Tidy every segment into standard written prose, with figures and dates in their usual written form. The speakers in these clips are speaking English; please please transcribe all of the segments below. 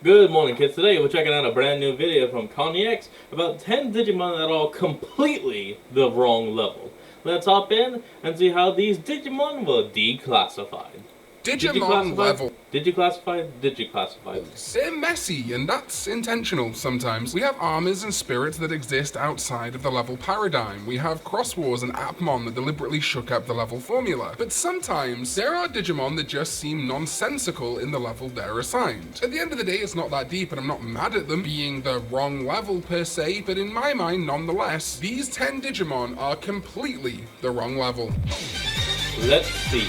Good morning, kids. Today we're checking out a brand new video from Cognax about 10 Digimon that are completely the wrong level. Let's hop in and see how these Digimon were declassified. Digimon level. Digiclassified. They're messy, and that's intentional sometimes. We have armors and spirits that exist outside of the level paradigm. We have Cross Wars and Appmon that deliberately shook up the level formula. But sometimes, there are Digimon that just seem nonsensical in the level they're assigned. At the end of the day, it's not that deep, and I'm not mad at them being the wrong level per se, but in my mind, nonetheless, these 10 Digimon are completely the wrong level. Let's see.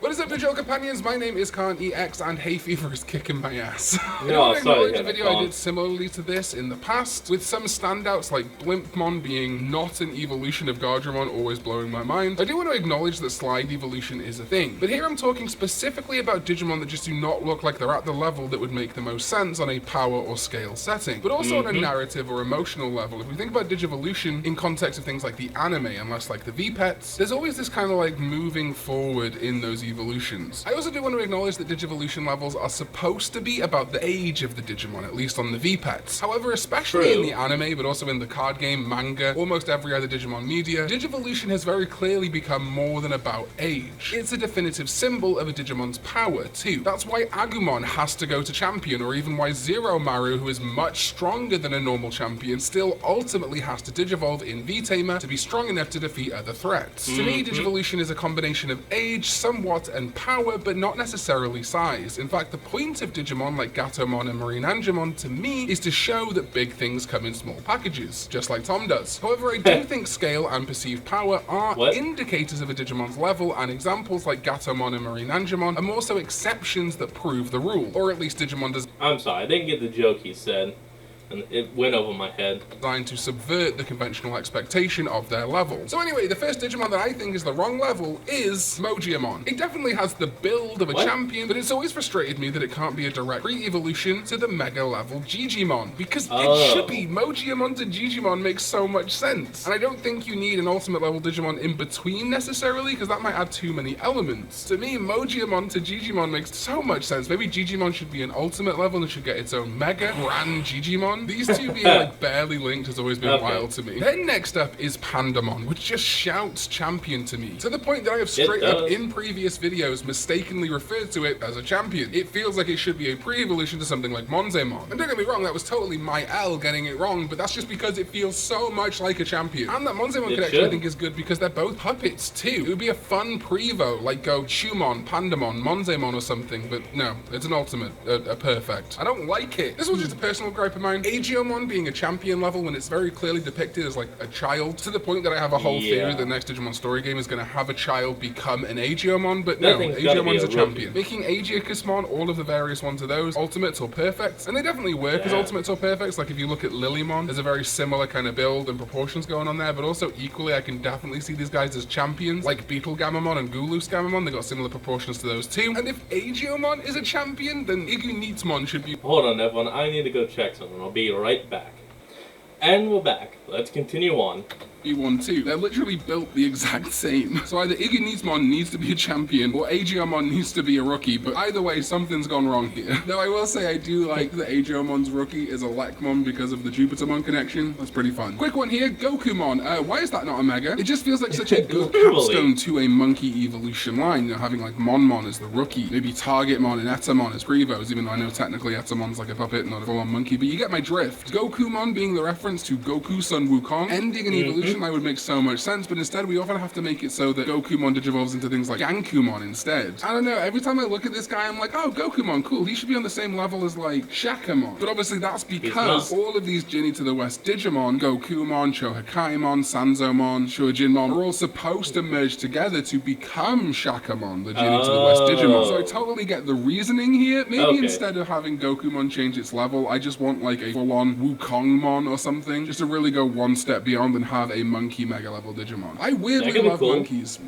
What is up, digital companions? My name is Khan EX, and hay fever is kicking my ass. No, I sorry, acknowledge a video I did similarly to this in the past, with some standouts like Blimpmon being not an evolution of Gardramon always blowing my mind. I do want to acknowledge that slide evolution is a thing, but here I'm talking specifically about Digimon that just do not look like they're at the level that would make the most sense on a power or scale setting, but also on a narrative or emotional level. If we think about Digivolution in context of things like the anime, unless like the V-Pets, there's always this kind of like moving forward in those evolutions. I also do want to acknowledge that Digivolution levels are supposed to be about the age of the Digimon, at least on the V-Pets. However, especially in the anime, but also in the card game, manga, almost every other Digimon media, Digivolution has very clearly become more than about age. It's a definitive symbol of a Digimon's power, too. That's why Agumon has to go to champion, or even why Zero Maru, who is much stronger than a normal champion, still ultimately has to Digivolve in V-Tamer to be strong enough to defeat other threats. To me, Digivolution is a combination of age, somewhat, and power, but not necessarily size. In fact, the point of Digimon like Gatomon and Marine Angemon, to me, is to show that big things come in small packages, just like Tom does. However, I do think scale and perceived power are indicators of a Digimon's level, and examples like Gatomon and Marine Angemon are more so exceptions that prove the rule, or at least Digimon does. I'm sorry, I didn't get the joke he said, and it went over my head. Designed to subvert the conventional expectation of their level. So anyway, the first Digimon that I think is the wrong level is Mogiamon. It definitely has the build of a champion, but it's always frustrated me that it can't be a direct pre-evolution to the mega level Gigimon, because it should be. Mogiamon to Gigimon makes so much sense. And I don't think you need an ultimate level Digimon in between necessarily, because that might add too many elements. To me, Mogiamon to Gigimon makes so much sense. Maybe Gigimon should be an ultimate level and should get its own mega grand Gigimon. These two being like barely linked has always been wild to me. Then next up is Pandamon, which just shouts champion to me, to the point that I have straight up in previous videos mistakenly referred to it as a champion. It feels like it should be a pre-evolution to something like Monzemon. And don't get me wrong, that was totally my L getting it wrong, but that's just because it feels so much like a champion. And that Monzemon connection I think is good because they're both puppets too. It would be a fun prevo, like go Chumon, Pandamon, Monzemon or something, but no, it's an ultimate, a perfect. I don't like it. This was just a personal gripe of mine. Agiomon being a champion level when it's very clearly depicted as like a child, to the point that I have a whole theory that the next Digimon story game is going to have a child become an Agiomon, but no, Agiomon's a champion. Making Agiacusmon all of the various ones of those ultimates or perfects, and they definitely work as ultimates or perfects. Like if you look at Lilymon, there's a very similar kind of build and proportions going on there, but also equally I can definitely see these guys as champions, like Beetle Gamamon and Gulus Gamamon. They got similar proportions to those too. And if Agiomon is a champion, then Igunitmon should be. Hold on, everyone. I need to go check something. I'll be right back. And we're back. Let's continue on. One too. They're literally built the exact same. So either Igunitmon needs to be a champion or Agiomon needs to be a rookie, but either way, something's gone wrong here. Though I will say I do like that Agiomon's rookie is a Lekmon because of the Jupitermon connection. That's pretty fun. Quick one here, Gokumon. Why is that not a mega? It just feels like such a good capstone to a monkey evolution line, you know, having like Monmon as the rookie, maybe Targetmon and Etamon as prevos, even though I know technically Etamon's like a puppet, not a full-on monkey, but you get my drift. Gokumon being the reference to Goku Sun Wukong, ending an evolution I would make so much sense, but instead we often have to make it so that Gokumon digivolves into things like Gankumon instead. I don't know, every time I look at this guy, I'm like, oh, Gokumon, cool, he should be on the same level as like Shakamon. But obviously that's because all of these Journey to the West Digimon, Gokumon, Shohakaimon, Sanzomon, Shojinmon, are all supposed to merge together to become Shakamon, the Journey to the West Digimon. So I totally get the reasoning here. Maybe instead of having Gokumon change its level, I just want like a full-on Wukongmon or something, just to really go one step beyond and have a a monkey mega level Digimon. I weirdly That could be love cool. monkeys.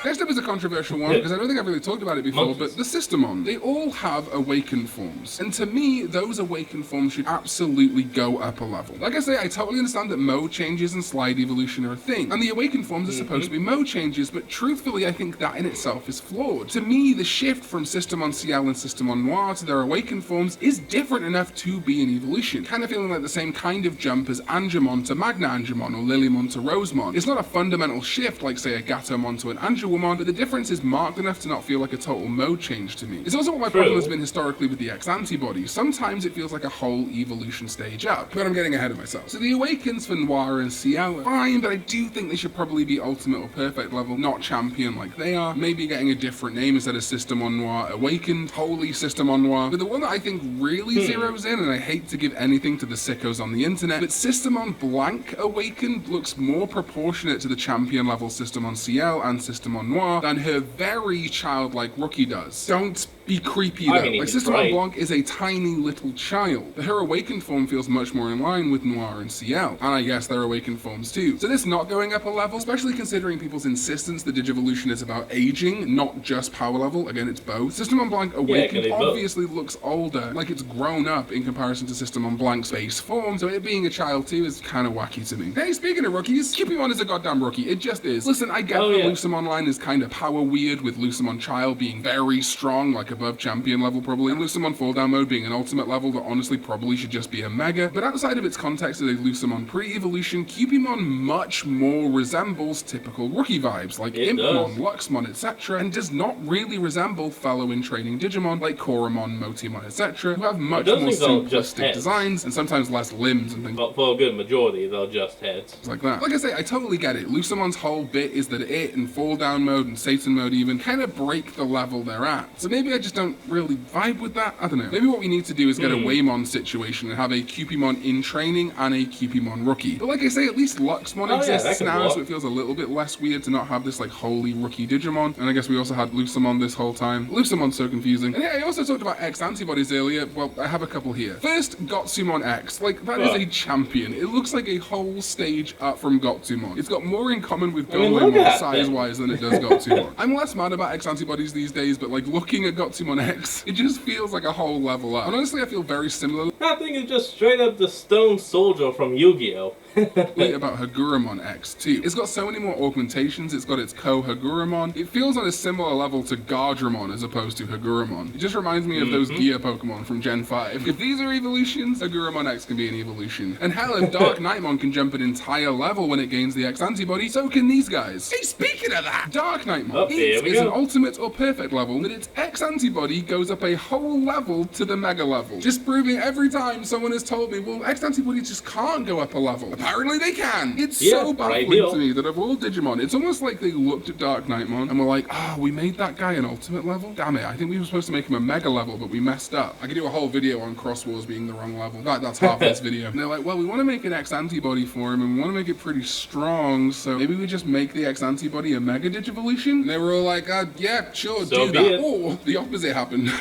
Next up is a controversial one because I don't think I've really talked about it before, Monkeys. but the Systemon. They all have awakened forms. And to me, those awakened forms should absolutely go up a level. Like I say, I totally understand that mode changes and slide evolution are a thing. And the awakened forms are supposed to be mode changes, but truthfully, I think that in itself is flawed. To me, the shift from Systemon CL and Systemon Noir to their awakened forms is different enough to be an evolution. Kind of feeling like the same kind of jump as Angemon to Magna Angemon or Lilymon to Rosemon. It's not a fundamental shift like, say, a Gatomon to an Angewomon, but the difference is marked enough to not feel like a total mode change to me. It's also what my problem has been historically with the X antibodies. Sometimes it feels like a whole evolution stage up, but I'm getting ahead of myself. So the awakens for Noir and CL are fine, but I do think they should probably be ultimate or perfect level, not champion like they are. Maybe getting a different name instead of Systemon Noir Awakened, Holy Systemon Noir. But the one that I think really zeroes in, and I hate to give anything to the sickos on the internet, but Systemon Blank Awakened looks more proportionate to the champion level Systemon CL and Systemon Noir than her very childlike rookie does. Don't be creepy though. Like Systemon Blanc is a tiny little child. But her awakened form feels much more in line with Noir and CL. And I guess their awakened forms too. So this not going up a level, especially considering people's insistence that Digivolution is about aging, not just power level. Again, it's both. Systemon Blanc Awakened obviously looks older, like it's grown up in comparison to Systemon Blanc's base form, so it being a child too is kind of wacky to me. Hey, speaking of rookies, Cupimon is a goddamn rookie. It just is. Listen, I get that Lucemon line is kind of power weird, with Lucemon Child being very strong, like above champion level probably, and Lucemon Fall Down Mode being an ultimate level that honestly probably should just be a mega, but outside of its context as a Lucemon pre-evolution, Cupimon much more resembles typical rookie vibes, like Impmon, Luxmon, etc., and does not really resemble fellow in training Digimon like Koromon, Motimon, etc., who have much more simplistic designs and sometimes less limbs and things. But for a good majority, they'll just heads. Like that. Like I say, I totally get it. Lucemon's whole bit is that it and Fall Down Mode and Satan Mode even kind of break the level they're at. So maybe I just don't really vibe with that. I don't know. Maybe what we need to do is get a Waymon situation and have a Cupimon in training and a Cupimon rookie. But like I say, at least Luxmon exists now, so it feels a little bit less weird to not have this like holy rookie Digimon. And I guess we also had Lucemon this whole time. Lucemon's so confusing. And yeah, I also talked about X antibodies earlier. Well, I have a couple here. First, Gotsumon X. Like, that is a champion. It looks like a whole stage up from Gotsumon. It's got more in common with Goemon size-wise than it does Gotsumon. I'm less mad about X antibodies these days, but like looking at Gotsumon X, it just feels like a whole level up. And honestly, I feel very similar. That thing is just straight up the Stone Soldier from Yu-Gi-Oh! About Haguramon X too. It's got so many more augmentations. It's got its co-Haguramon. It feels on a similar level to Gardramon as opposed to Haguramon. It just reminds me of those Gear Pokemon from Gen 5. If these are evolutions, Haguramon X can be an evolution. And hell, if Dark Knightmon can jump an entire level when it gains the X antibody, so can these guys. Hey, speaking of that, Dark Knightmon is an ultimate or perfect level, but its X antibody goes up a whole level to the Mega level. Just proving every time someone has told me, well, X antibody just can't go up a level. Apparently they can. It's so baffling to me that of all Digimon, it's almost like they looked at Dark Knightmon and were like, we made that guy an ultimate level? Damn it, I think we were supposed to make him a mega level, but we messed up. I could do a whole video on Cross Wars being the wrong level. That's half this video. And they're like, well, we want to make an X antibody for him and we want to make it pretty strong, so maybe we just make the X antibody a mega Digivolution? And they were all like, yeah, sure, do that. Or the opposite happened.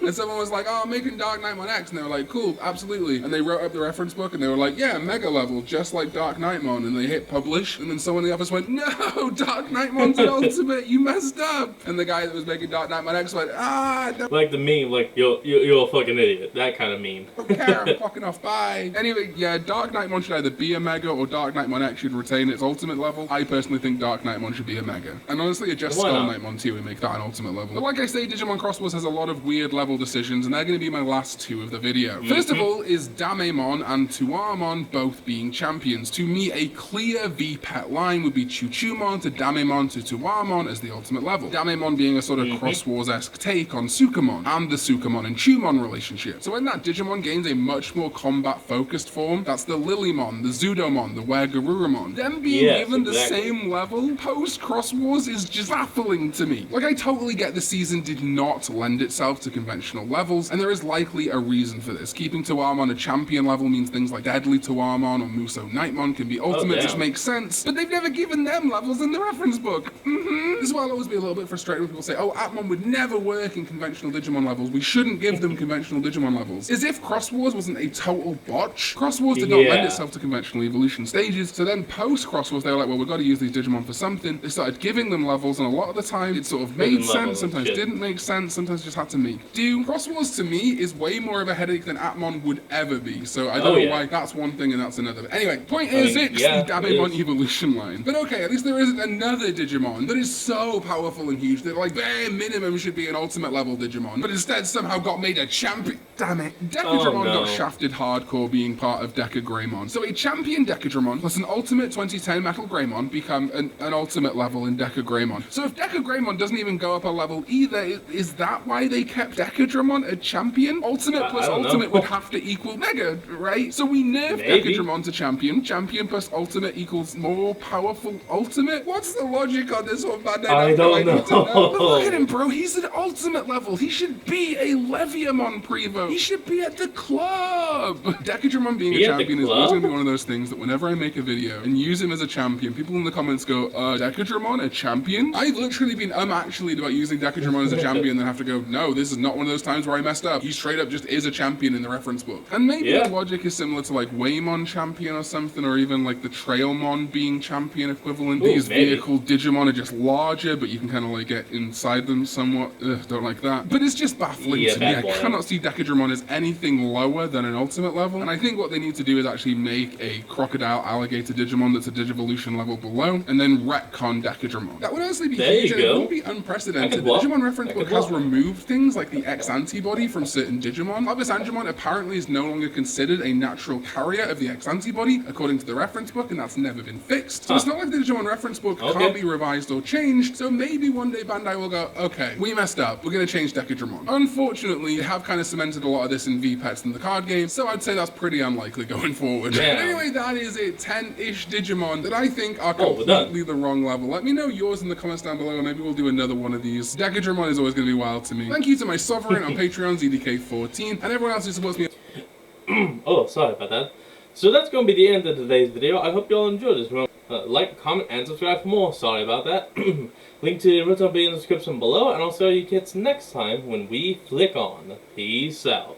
And someone was like, I'm making Dark Knightmon X, and they were like, cool, absolutely. And they wrote up the reference book and they were like, yeah, mega level, just like Dark Knightmon, and they hit publish, and then someone in the office went, no, Dark Knightmon's an ultimate, you messed up. And the guy that was making Dark Knightmon X went, no. Like the meme, like, you're a fucking idiot, that kind of meme. Okay, I'm fucking off, bye. Anyway, yeah, Dark Knightmon should either be a mega, or Dark Knightmon X should retain its ultimate level. I personally think Dark Knightmon should be a mega. And honestly, adjust Skull Knightmon too and make that an ultimate level. But like I say, Digimon Cross Wars has a lot of weird level decisions, and they're going to be my last two of the video. First of all is Damemon and Tuarmon both being champions. To me, a clear V-Pet line would be Chuchumon to Damemon to Tuarmon as the ultimate level. Damemon being a sort of Cross Wars-esque take on Sukamon and the Sukamon and Chumon relationship. So when that Digimon gains a much more combat-focused form, that's the Lilymon, the Zudomon, the Weregarurumon. Them being given the same level post-Cross Wars is just baffling to me. Like, I totally get the season did not lend itself to conventional conventional levels, and there is likely a reason for this. Keeping Tuamon a champion level means things like Deadly Tuamon or Muso Nightmon can be ultimates, which makes sense, but they've never given them levels in the reference book. This is why I'll always be a little bit frustrated when people say, oh, Atmon would never work in conventional Digimon levels, we shouldn't give them conventional Digimon levels. As if Cross Wars wasn't a total botch. Cross Wars did not lend itself to conventional evolution stages, so then post Cross Wars they were like, well, we've got to use these Digimon for something. They started giving them levels, and a lot of the time it sort of made sense, sometimes didn't make sense, sometimes just had to make do. Cross Wars to me is way more of a headache than Atmon would ever be, so I don't know why that's one thing and that's another. But anyway, point is, it's the Damemon evolution line. But okay, at least there isn't another Digimon that is so powerful and huge that like bare minimum should be an ultimate level Digimon, but instead somehow got made a champion. Damn it. Decadramon got shafted hardcore being part of Deca Greymon. So a champion Decadramon plus an ultimate 2010 Metal Greymon become an ultimate level in Deca Greymon. So if Deca Greymon doesn't even go up a level either, is that why they kept Decadramon a champion? Ultimate plus ultimate would have to equal Mega, right? So we nerfed Decadramon to champion. Champion plus ultimate equals more powerful ultimate? What's the logic on this one, man? I don't know. But look at him, bro. He's an ultimate level. He should be a Leviamon Prevo. He should be at the club. Decadramon being a champion is always going to be one of those things that whenever I make a video and use him as a champion, people in the comments go, Decadramon, a champion? I've literally been actually about using Decadramon as a champion, then have to go, no, this is not one of those times where I messed up. He straight up just is a champion in the reference book. And maybe the logic is similar to like Waymon champion or something, or even like the Trailmon being champion equivalent. These vehicle Digimon are just larger, but you can kind of like get inside them somewhat. Ugh, don't like that. But it's just baffling to me. I cannot see Decadramon as anything lower than an ultimate level. And I think what they need to do is actually make a crocodile alligator Digimon that's a Digivolution level below, and then retcon Decadramon. That would honestly be huge, and it would be unprecedented. The Digimon reference book has removed things like the X antibody from certain Digimon. Labus Angemon apparently is no longer considered a natural carrier of the X antibody, according to the reference book, and that's never been fixed. So it's not like the Digimon reference book can't be revised or changed, so maybe one day Bandai will go, okay, we messed up, we're going to change Decadramon. Unfortunately, they have kind of cemented a lot of this in V-Pets in the card game, so I'd say that's pretty unlikely going forward. But anyway, that is it. 10-ish Digimon that I think are completely the wrong level. Let me know yours in the comments down below, and maybe we'll do another one of these. Decadramon is always going to be wild to me. Thank you to my Sovereign on Patreon, ZDK14, and everyone else who supports me. Oh, sorry about that. So that's going to be the end of today's video. I hope you all enjoyed this. Remember, like, comment, and subscribe for more. Sorry about that. Link to the original will be in the description below, and I'll see you kids next time when we flick on. Peace out.